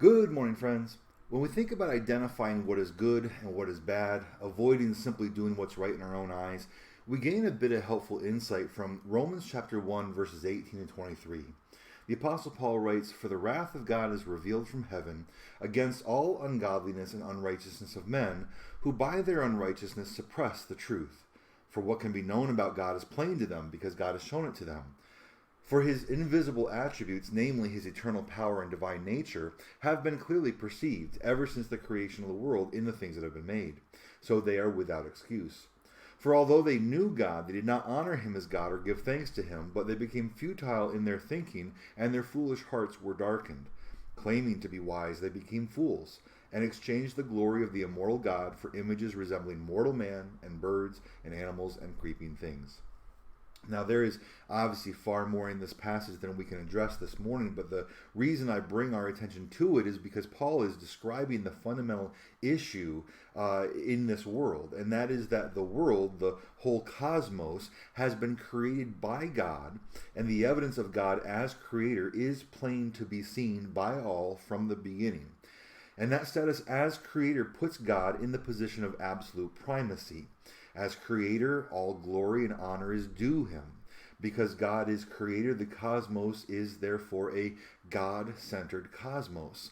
Good morning, friends. When we think about identifying what is good and what is bad, avoiding simply doing what's right in our own eyes, we gain a bit of helpful insight from Romans chapter 1, verses 18 and 23. The Apostle Paul writes, "For the wrath of God is revealed from heaven against all ungodliness and unrighteousness of men, who by their unrighteousness suppress the truth. For what can be known about God is plain to them, because God has shown it to them. For his invisible attributes, namely his eternal power and divine nature, have been clearly perceived ever since the creation of the world in the things that have been made. So they are without excuse. For although they knew God, they did not honor him as God or give thanks to him, but they became futile in their thinking, and their foolish hearts were darkened. Claiming to be wise, they became fools, and exchanged the glory of the immortal God for images resembling mortal man and birds and animals and creeping things." Now, there is obviously far more in this passage than we can address this morning, but the reason I bring our attention to it is because Paul is describing the fundamental issue in this world, and that is that the world, the whole cosmos, has been created by God, and the evidence of God as creator is plain to be seen by all from the beginning. And that status as creator puts God in the position of absolute primacy. As creator, all glory and honor is due him. Because God is creator, the cosmos is therefore a God-centered cosmos,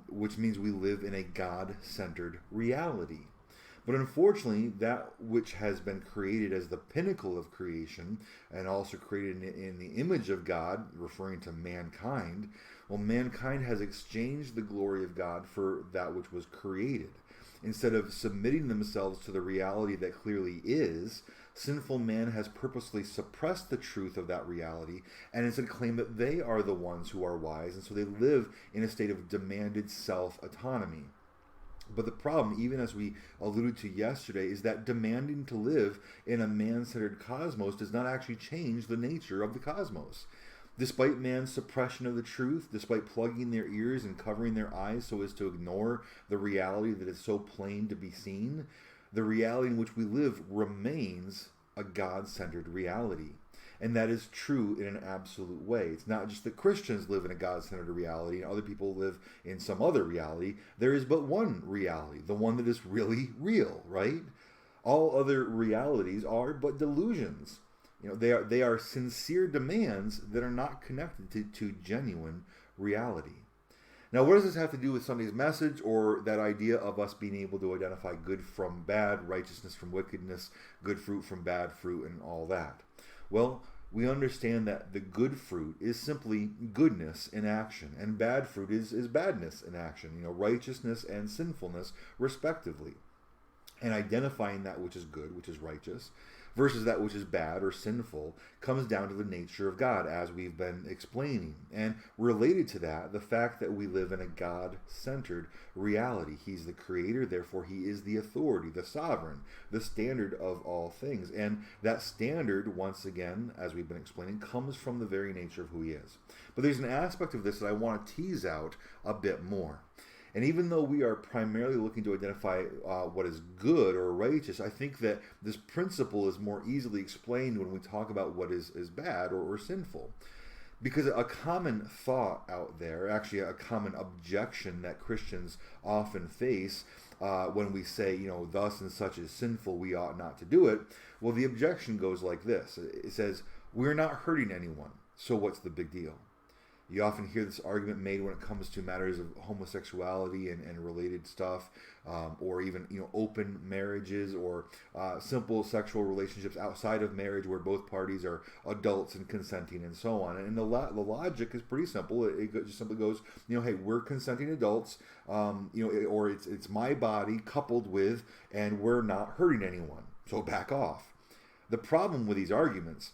which means we live in a God-centered reality. But unfortunately, that which has been created as the pinnacle of creation, and also created in the image of God, referring to mankind, well, mankind has exchanged the glory of God for that which was created. Instead of submitting themselves to the reality that clearly is, sinful man has purposely suppressed the truth of that reality and instead claimed that they are the ones who are wise, and so they live in a state of demanded self-autonomy. But the problem, even as we alluded to yesterday, is that demanding to live in a man-centered cosmos does not actually change the nature of the cosmos. Despite man's suppression of the truth, despite plugging their ears and covering their eyes so as to ignore the reality that is so plain to be seen, the reality in which we live remains a God-centered reality. And that is true in an absolute way. It's not just that Christians live in a God-centered reality and other people live in some other reality. There is but one reality, the one that is really real, right? All other realities are but delusions. They are sincere demands that are not connected to genuine reality. Now, what does this have to do with Sunday's message, or that idea of us being able to identify good from bad, righteousness from wickedness, good fruit from bad fruit, and all that? Well, we understand that the good fruit is simply goodness in action, and bad fruit is badness in action, righteousness and sinfulness, respectively. And identifying that which is good, which is righteous, versus that which is bad or sinful, comes down to the nature of God, as we've been explaining. And related to that, the fact that we live in a God-centered reality. He's the creator, therefore he is the authority, the sovereign, the standard of all things. And that standard, once again, as we've been explaining, comes from the very nature of who he is. But there's an aspect of this that I want to tease out a bit more. And even though we are primarily looking to identify what is good or righteous, I think that this principle is more easily explained when we talk about what is bad or sinful. Because a common thought out there, actually a common objection that Christians often face when we say, thus and such is sinful, we ought not to do it. Well, the objection goes like this. It says, we're not hurting anyone, so what's the big deal? You often hear this argument made when it comes to matters of homosexuality and related stuff, or even open marriages or simple sexual relationships outside of marriage where both parties are adults and consenting and so on. And the logic is pretty simple. It just simply goes, hey, we're consenting adults, or it's my body coupled with, and we're not hurting anyone, so back off. The problem with these arguments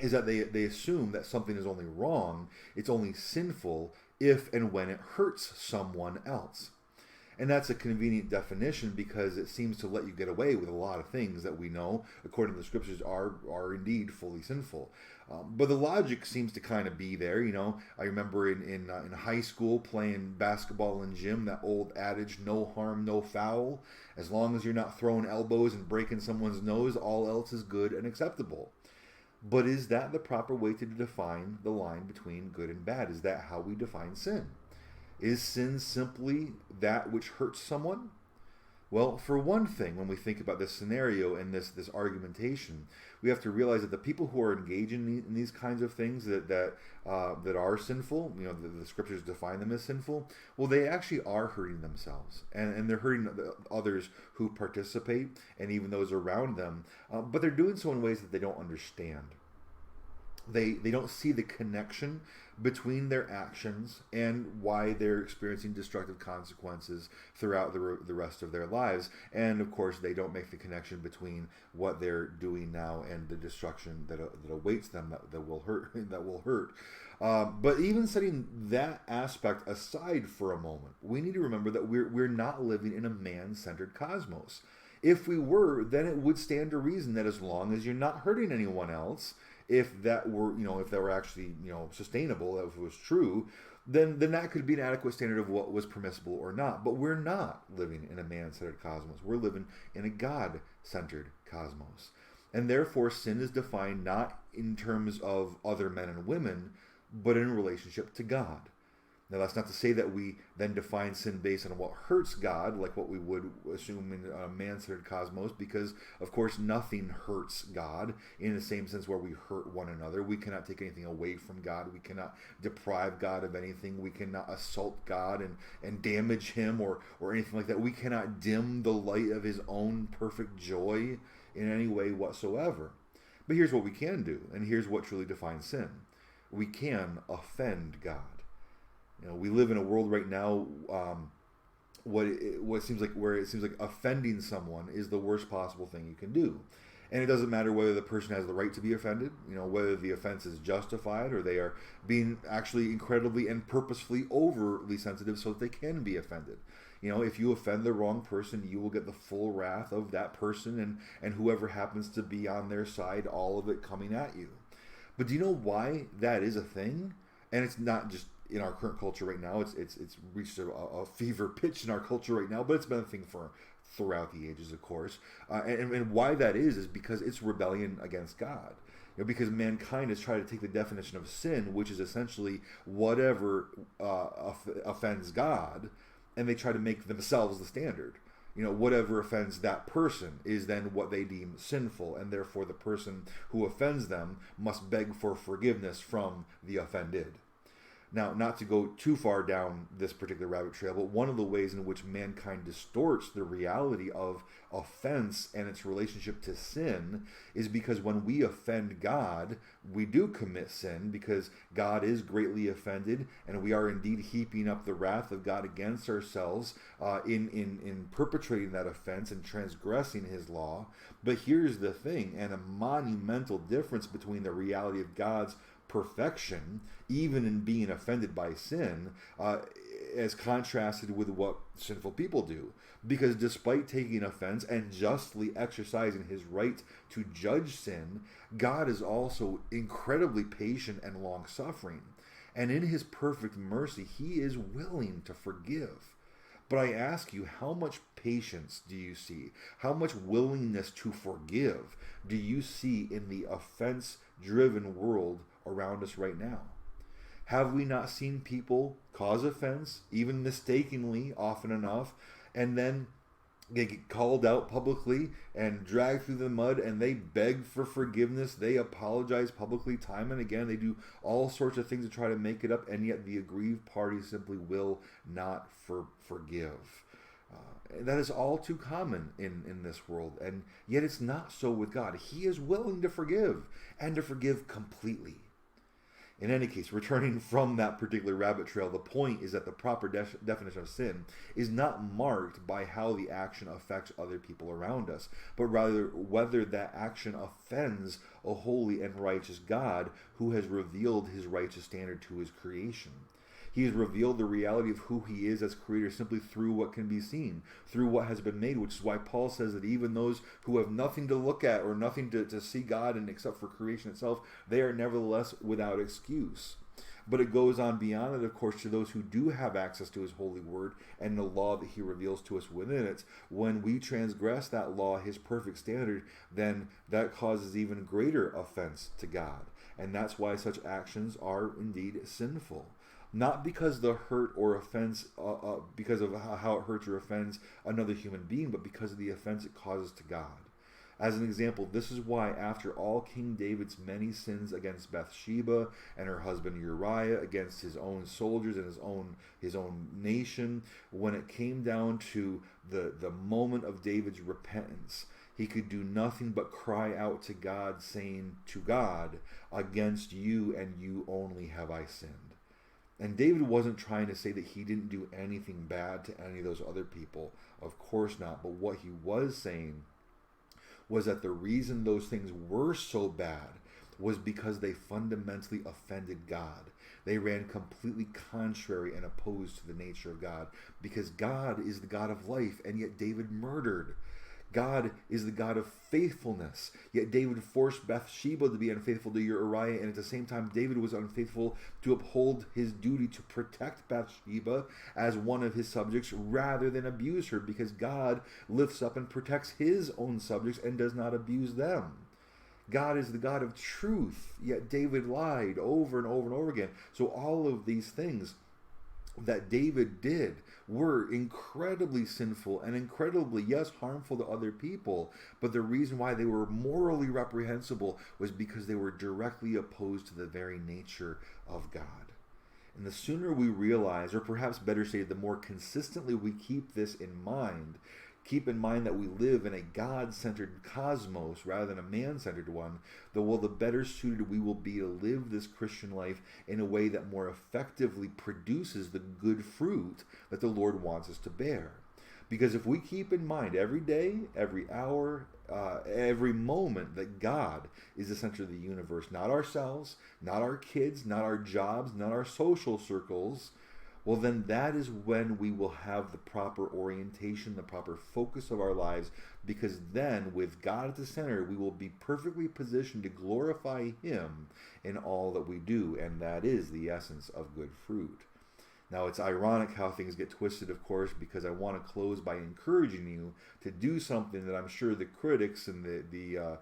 is that they assume that something is only wrong, it's only sinful if and when it hurts someone else. And that's a convenient definition because it seems to let you get away with a lot of things that we know, according to the scriptures, are indeed fully sinful. But the logic seems to kind of be there. I remember in high school playing basketball in gym, that old adage, no harm, no foul. As long as you're not throwing elbows and breaking someone's nose, all else is good and acceptable. But is that the proper way to define the line between good and bad? Is that how we define sin? Is sin simply that which hurts someone? Well, for one thing, when we think about this scenario and this argumentation, we have to realize that the people who are engaging in these kinds of things that are sinful, the scriptures define them as sinful. Well, they actually are hurting themselves, and they're hurting the others who participate and even those around them. But they're doing so in ways that they don't understand. They don't see the connection between their actions and why they're experiencing destructive consequences throughout the rest of their lives. And of course, they don't make the connection between what they're doing now and the destruction that awaits them that will hurt. But even setting that aspect aside for a moment, we need to remember that we're not living in a man-centered cosmos. If we were, then it would stand to reason that as long as you're not hurting anyone else, if that were actually sustainable, if it was true, then that could be an adequate standard of what was permissible or not. But we're not living in a man-centered cosmos. We're living in a God-centered cosmos. And therefore, sin is defined not in terms of other men and women, but in relationship to God. Now, that's not to say that we then define sin based on what hurts God, like what we would assume in a man-centered cosmos, because, of course, nothing hurts God in the same sense where we hurt one another. We cannot take anything away from God. We cannot deprive God of anything. We cannot assault God and damage him or anything like that. We cannot dim the light of his own perfect joy in any way whatsoever. But here's what we can do, and here's what truly defines sin. We can offend God. We live in a world right now where it seems like offending someone is the worst possible thing you can do. And it doesn't matter whether the person has the right to be offended, whether the offense is justified or they are being actually incredibly and purposefully overly sensitive so that they can be offended. If you offend the wrong person, you will get the full wrath of that person and whoever happens to be on their side, all of it coming at you. But do you know why that is a thing? And it's not just in our current culture right now. It's reached a fever pitch in our culture right now, but it's been a thing throughout the ages, of course. And why that is because it's rebellion against God. Because mankind has tried to take the definition of sin, which is essentially whatever offends God, and they try to make themselves the standard. Whatever offends that person is then what they deem sinful, and therefore the person who offends them must beg for forgiveness from the offended. Now, not to go too far down this particular rabbit trail, but one of the ways in which mankind distorts the reality of offense and its relationship to sin is because when we offend God, we do commit sin because God is greatly offended, and we are indeed heaping up the wrath of God against ourselves in perpetrating that offense and transgressing his law. But here's the thing, and a monumental difference between the reality of God's perfection, even in being offended by sin, as contrasted with what sinful people do. Because despite taking offense and justly exercising his right to judge sin, God is also incredibly patient and long-suffering. And in his perfect mercy, he is willing to forgive. But I ask you, how much patience do you see? How much willingness to forgive do you see in the offense-driven world around us right now? Have we not seen people cause offense, even mistakenly, often enough, and then they get called out publicly and dragged through the mud, and they beg for forgiveness, they apologize publicly time and again, they do all sorts of things to try to make it up, and yet the aggrieved party simply will not forgive. That is all too common in this world, and yet it's not so with God. He is willing to forgive, and to forgive completely. In any case, returning from that particular rabbit trail, the point is that the proper definition of sin is not marked by how the action affects other people around us, but rather whether that action offends a holy and righteous God who has revealed his righteous standard to his creation. He has revealed the reality of who he is as creator simply through what can be seen, through what has been made, which is why Paul says that even those who have nothing to look at or nothing to see God in except for creation itself, they are nevertheless without excuse. But it goes on beyond it, of course, to those who do have access to his holy word and the law that he reveals to us within it. When we transgress that law, his perfect standard, then that causes even greater offense to God. And that's why such actions are indeed sinful. not because the hurt or offense, because of how it hurts or offends another human being, but because of the offense it causes to God. As an example, this is why after all King David's many sins against Bathsheba and her husband Uriah, against his own soldiers and his own nation, when it came down to the moment of David's repentance, he could do nothing but cry out to God, saying, to God, against you and you only have I sinned. And David wasn't trying to say that he didn't do anything bad to any of those other people. Of course not. But what he was saying was that the reason those things were so bad was because they fundamentally offended God. They ran completely contrary and opposed to the nature of God, because God is the God of life, and yet David murdered. God is the God of faithfulness, yet David forced Bathsheba to be unfaithful to Uriah, and at the same time David was unfaithful to uphold his duty to protect Bathsheba as one of his subjects rather than abuse her, because God lifts up and protects his own subjects and does not abuse them. God is the God of truth, yet David lied over and over and over again. So all of these things that David did were incredibly sinful and incredibly, yes, harmful to other people. But the reason why they were morally reprehensible was because they were directly opposed to the very nature of God. And the sooner we realize, or perhaps better stated, the more consistently we keep this in mind, keep in mind that we live in a God-centered cosmos rather than a man-centered one, the better suited we will be to live this Christian life in a way that more effectively produces the good fruit that the Lord wants us to bear. Because if we keep in mind every day, every hour, every moment that God is the center of the universe, not ourselves, not our kids, not our jobs, not our social circles, well, then that is when we will have the proper orientation, the proper focus of our lives, because then with God at the center, we will be perfectly positioned to glorify Him in all that we do, and that is the essence of good fruit. Now, it's ironic how things get twisted, of course, because I want to close by encouraging you to do something that I'm sure the critics and the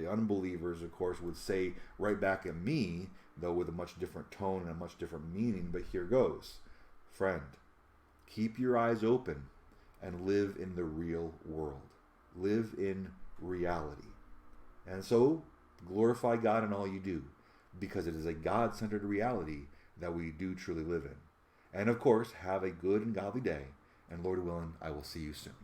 unbelievers, of course, would say right back at me, though with a much different tone and a much different meaning. But here goes. Friend, keep your eyes open and live in the real world. Live in reality. And so, glorify God in all you do, because it is a God-centered reality that we do truly live in. And of course, have a good and godly day, and Lord willing, I will see you soon.